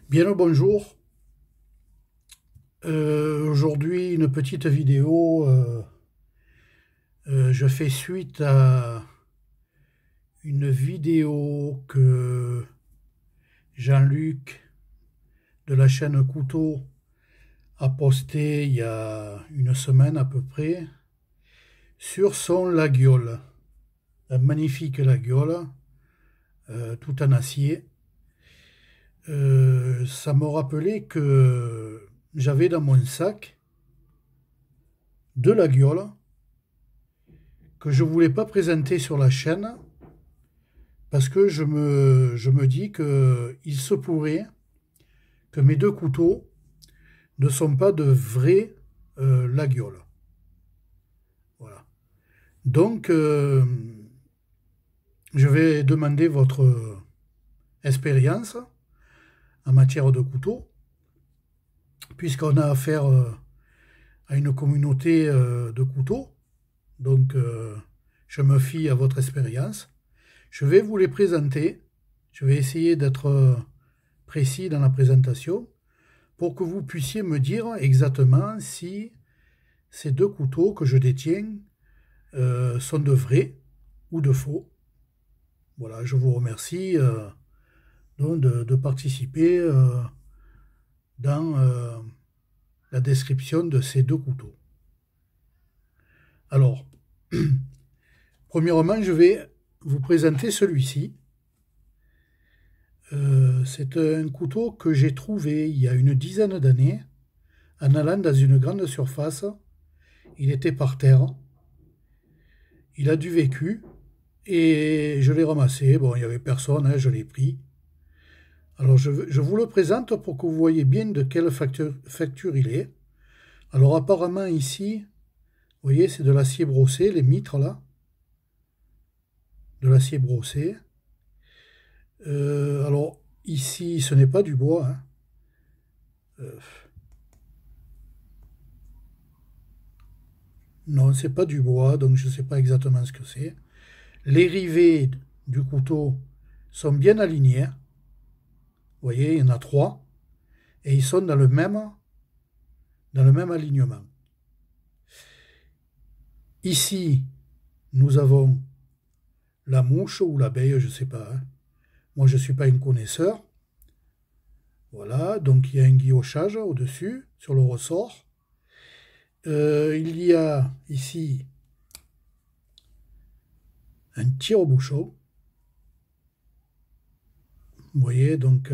Bien le bonjour. Aujourd'hui, une petite vidéo. Je fais suite à une vidéo que Jean-Luc de la chaîne Couteau a postée il y a une semaine à peu près sur son laguiole. Un magnifique laguiole, tout en acier. Ça me rappelait que j'avais dans mon sac deux laguioles que je ne voulais pas présenter sur la chaîne parce que je me dis qu'il se pourrait que mes deux couteaux ne sont pas de vrais laguioles. Voilà. Donc, je vais demander votre expérience en matière de couteaux, puisqu'on a affaire à une communauté de couteaux. Donc, je me fie à votre expérience. Je vais vous les présenter. Je vais essayer d'être précis dans la présentation pour que vous puissiez me dire exactement si ces deux couteaux que je détiens sont de vrais ou de faux. Voilà, je vous remercie donc de participer dans la description de ces deux couteaux. Alors, premièrement, je vais vous présenter celui-ci. C'est un couteau que j'ai trouvé il y a une dizaine d'années en allant dans une grande surface. Il était par terre. Il a du vécu et je l'ai ramassé. Bon, il n'y avait personne, hein, je l'ai pris. Alors, je vous le présente pour que vous voyez bien de quelle facture il est. Alors, apparemment, ici, vous voyez, c'est de l'acier brossé, les mitres là. De l'acier brossé. Alors, ici, ce n'est pas du bois. Hein. Non, c'est pas du bois, donc je ne sais pas exactement ce que c'est. Les rivets du couteau sont bien alignés. Vous voyez, il y en a trois. Et ils sont dans le même alignement. Ici, nous avons la mouche ou l'abeille, je ne sais pas. Hein. Moi, je ne suis pas un connaisseur. Voilà, donc il y a un guillochage au-dessus, sur le ressort. Il y a ici un tire-bouchon. Vous voyez, donc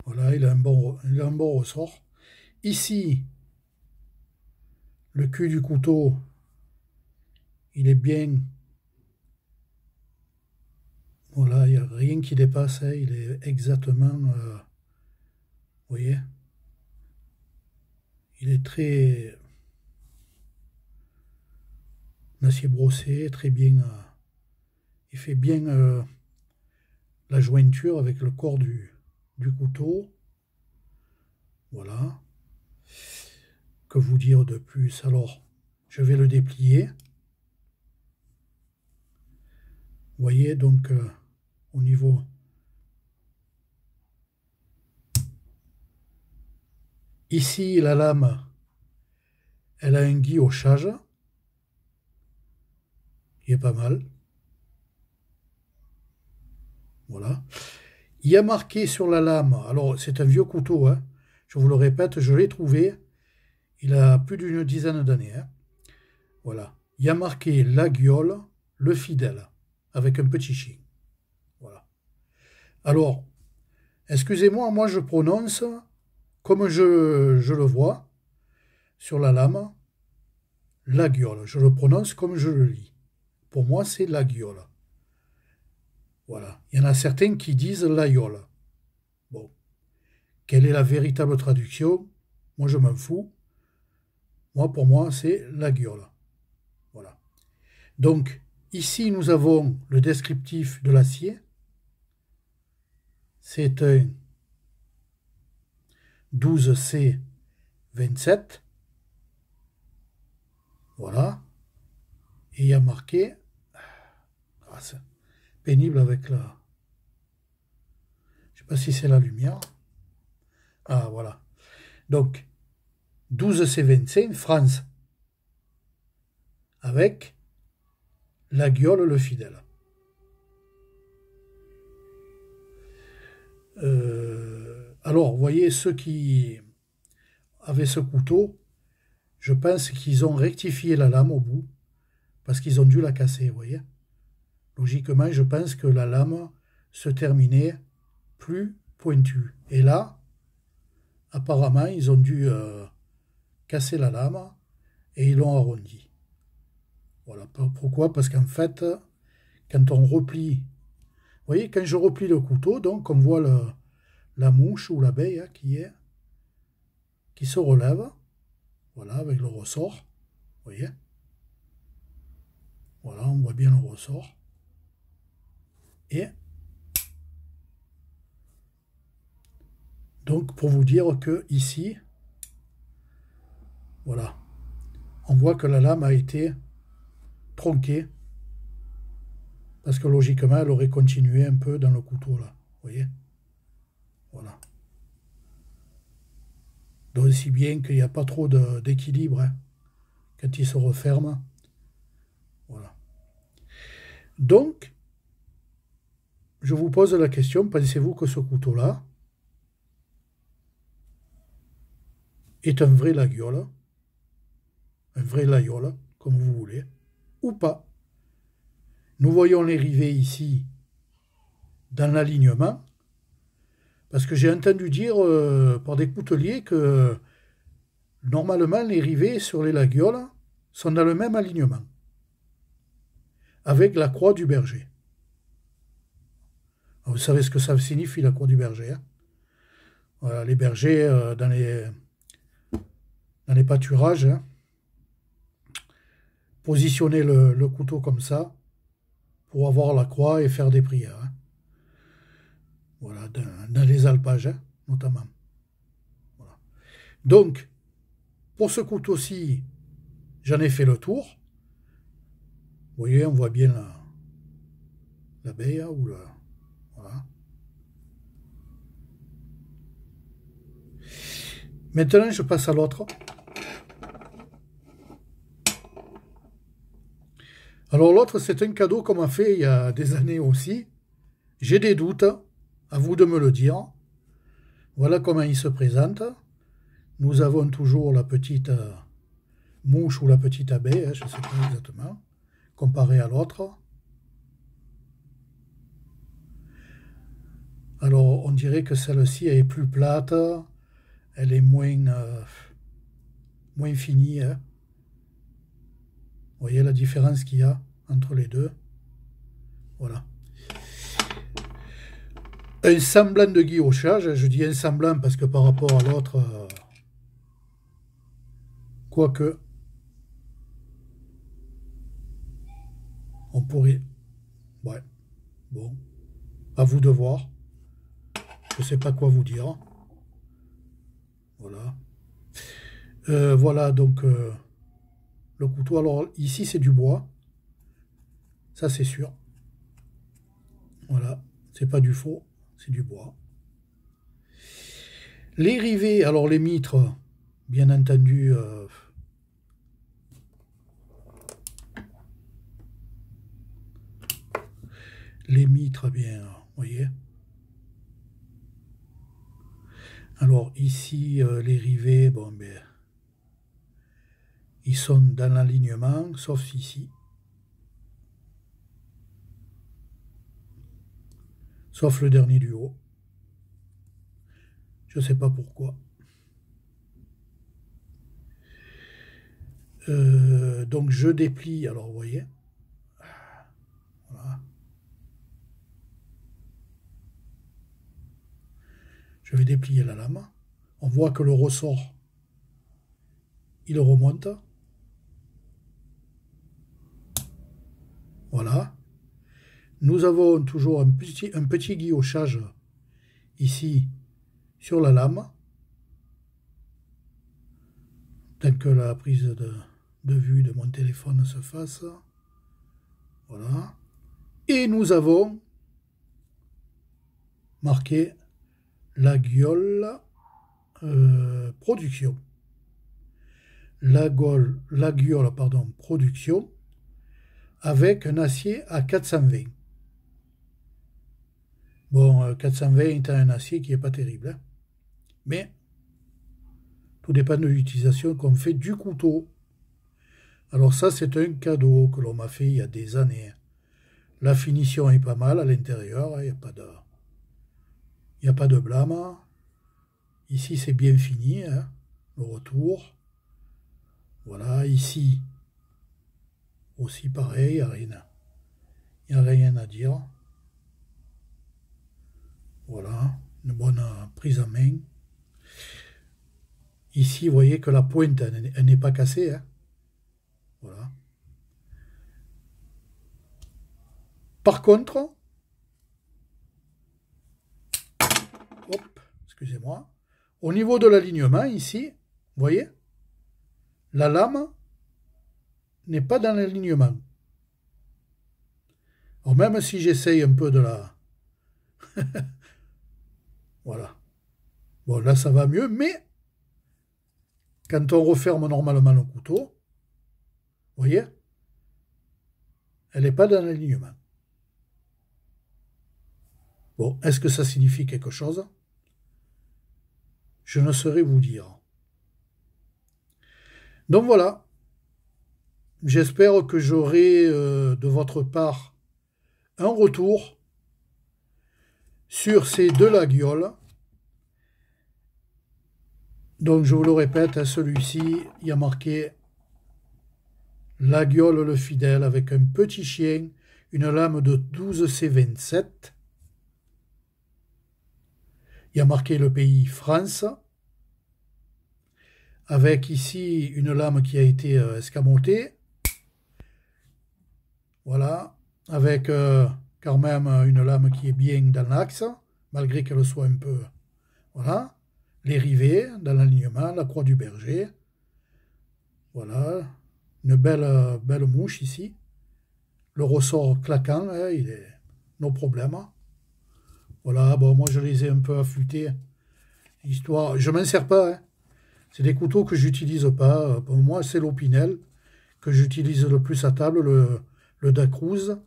voilà, il a un bon ressort. Ici, le cul du couteau, il est bien. Voilà, il n'y a rien qui dépasse, hein, il est exactement. Vous voyez, il est très. Acier brossé, très bien. Il fait bien la jointure avec le corps du couteau. Voilà. Que vous dire de plus? Alors, je vais le déplier. Vous voyez, donc, au niveau... Ici, la lame, elle a un guillochage. Il est pas mal. Voilà. Il y a marqué sur la lame, alors c'est un vieux couteau, hein, je vous le répète, je l'ai trouvé, il a plus d'une dizaine d'années. Hein. Voilà. Il y a marqué Laguiole, le fidèle, avec un petit chien. Voilà. Alors, excusez-moi, moi je prononce comme je le vois sur la lame, Laguiole. Je le prononce comme je le lis. Pour moi, c'est Laguiole. Voilà. Il y en a certains qui disent Laïole. Bon. Quelle est la véritable traduction? Moi, je m'en fous. Moi, pour moi, c'est Laguiole. Voilà. Donc, ici, nous avons le descriptif de l'acier. C'est un 12C27. Voilà. Et il y a marqué c'est pénible avec la... Je sais pas si c'est la lumière. Ah, voilà. Donc, 12C25, France. Avec la guiole, le fidèle. Alors, vous voyez, ceux qui avaient ce couteau, je pense qu'ils ont rectifié la lame au bout, parce qu'ils ont dû la casser, vous voyez. Logiquement, je pense que la lame se terminait plus pointue. Et là, apparemment, ils ont dû casser la lame et ils l'ont arrondi. Voilà. Pourquoi? Parce qu'en fait, quand on replie, vous voyez, quand je replie le couteau, donc on voit la mouche ou l'abeille hein, qui se relève, voilà, avec le ressort, vous voyez. Voilà, on voit bien le ressort. Et donc, pour vous dire que ici, voilà, on voit que la lame a été tronquée, parce que logiquement, elle aurait continué un peu dans le couteau, là, vous voyez. Voilà. Donc, si bien qu'il n'y a pas trop d'équilibre hein, quand il se referme. Voilà. Donc, je vous pose la question, pensez-vous que ce couteau-là est un vrai laguiole, un vrai laïole, comme vous voulez, ou pas? Nous voyons les rivets ici dans l'alignement, parce que j'ai entendu dire par des couteliers que normalement les rivets sur les laguioles sont dans le même alignement, avec la croix du berger. Alors, vous savez ce que ça signifie la croix du berger hein? Voilà, les bergers dans les pâturages, hein, positionner le couteau comme ça pour avoir la croix et faire des prières. Hein. Voilà, dans les alpages, hein, notamment. Voilà. Donc, pour ce couteau-ci, j'en ai fait le tour. Vous voyez, on voit bien l'abeille, hein, ou voilà. Maintenant, je passe à l'autre. Alors l'autre, c'est un cadeau qu'on m'a fait il y a des années aussi. J'ai des doutes, à vous de me le dire. Voilà comment il se présente. Nous avons toujours la petite mouche ou la petite abeille, hein, je ne sais pas exactement, comparé à l'autre. Alors on dirait que celle-ci est plus plate, elle est moins finie. Hein. Vous voyez la différence qu'il y a entre les deux. Voilà. Un semblant de guillochage, je dis un semblant parce que par rapport à l'autre, quoique, on pourrait... Ouais, bon, à vous de voir. Je ne sais pas quoi vous dire. Voilà. Voilà, donc, le couteau. Alors, ici, c'est du bois. Ça, c'est sûr. Voilà, c'est pas du faux, c'est du bois. Les rivets, alors les mitres, bien entendu, les mitres, bien, vous voyez. Alors ici, les rivets, bon, ben, ils sont dans l'alignement, sauf ici. Sauf le dernier du haut. Je ne sais pas pourquoi. Donc je déplie, alors vous voyez. Voilà. Je vais déplier la lame. On voit que le ressort, il remonte. Voilà. Nous avons toujours un petit guillochage ici sur la lame. Tant que la prise de vue de mon téléphone se fasse. Voilà. Et nous avons marqué Laguiole production. Laguiole, pardon, production avec un acier à 420. Bon, 420 est un acier qui n'est pas terrible, hein. Mais tout dépend de l'utilisation qu'on fait du couteau. Alors ça, c'est un cadeau que l'on m'a fait il y a des années. La finition est pas mal à l'intérieur, il n'y a pas de blâme. Ici, c'est bien fini, hein, le retour. Voilà, ici, aussi pareil, il n'y a rien à dire. Voilà, une bonne prise en main. Ici, vous voyez que la pointe, elle n'est pas cassée, hein. Voilà. Par contre, hop, excusez-moi, au niveau de l'alignement, ici, vous voyez, la lame n'est pas dans l'alignement. Alors même si j'essaye un peu de la... Voilà. Bon, là, ça va mieux, mais quand on referme normalement le couteau, vous voyez, elle n'est pas dans l'alignement. Bon, est-ce que ça signifie quelque chose? Je ne saurais vous dire. Donc voilà, j'espère que j'aurai de votre part un retour sur ces deux laguioles. Donc je vous le répète, celui-ci, il y a marqué Laguiole le fidèle avec un petit chien, une lame de 12C27. Il y a marqué le pays France, avec ici une lame qui a été escamotée. Voilà, avec quand même une lame qui est bien dans l'axe, malgré qu'elle soit un peu... Voilà, les rivets dans l'alignement, la croix du berger. Voilà, une belle mouche ici. Le ressort claquant, hein, il est nos problèmes. Voilà, bon, moi je les ai un peu affûtés, histoire... Je m'en sers pas, hein. C'est des couteaux que j'utilise pas. Pour moi, c'est l'Opinel que j'utilise le plus à table, le Dacruz.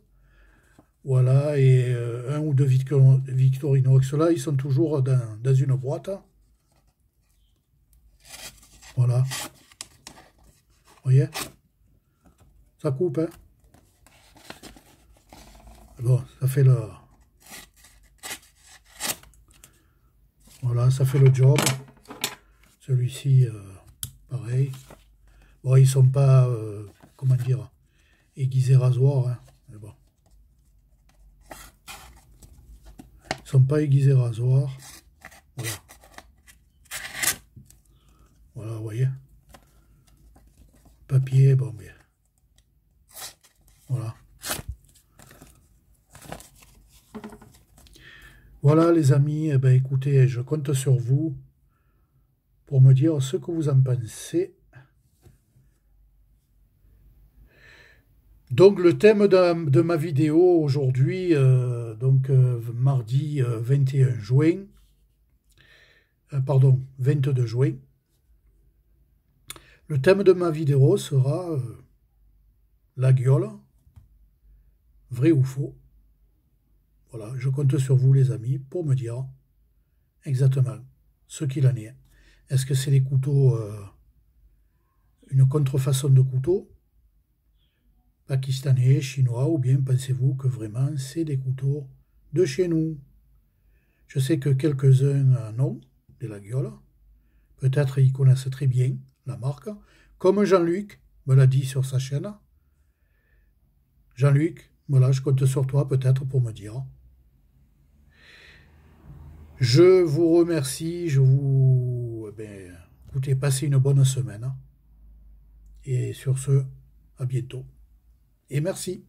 Voilà, et un ou deux Victorinox. Là, ils sont toujours dans une boîte. Voilà. Vous voyez? Ça coupe, hein? Bon, ça fait le... Voilà, ça fait le job. Celui-ci, pareil. Bon, ils sont pas, comment dire, aiguisés rasoir, hein, mais bon. Ils sont pas aiguisés rasoir. Voilà. Voilà, vous voyez. Papier, bon, bien. Voilà. Voilà, les amis, eh ben, écoutez, je compte sur vous pour me dire ce que vous en pensez. Donc le thème de ma vidéo aujourd'hui, mardi 21 juin, pardon, 22 juin, le thème de ma vidéo sera Laguiole, vrai ou faux. Voilà, je compte sur vous les amis pour me dire exactement ce qu'il en est. Est-ce que c'est des couteaux, une contrefaçon de couteaux pakistanais, chinois, ou bien pensez-vous que vraiment c'est des couteaux de chez nous? Je sais que quelques-uns en ont, des Laguiole. Peut-être ils connaissent très bien la marque, comme Jean-Luc me l'a dit sur sa chaîne. Jean-Luc, voilà, je compte sur toi peut-être pour me dire. Je vous remercie, écoutez, passez une bonne semaine. Et sur ce, à bientôt. Et merci.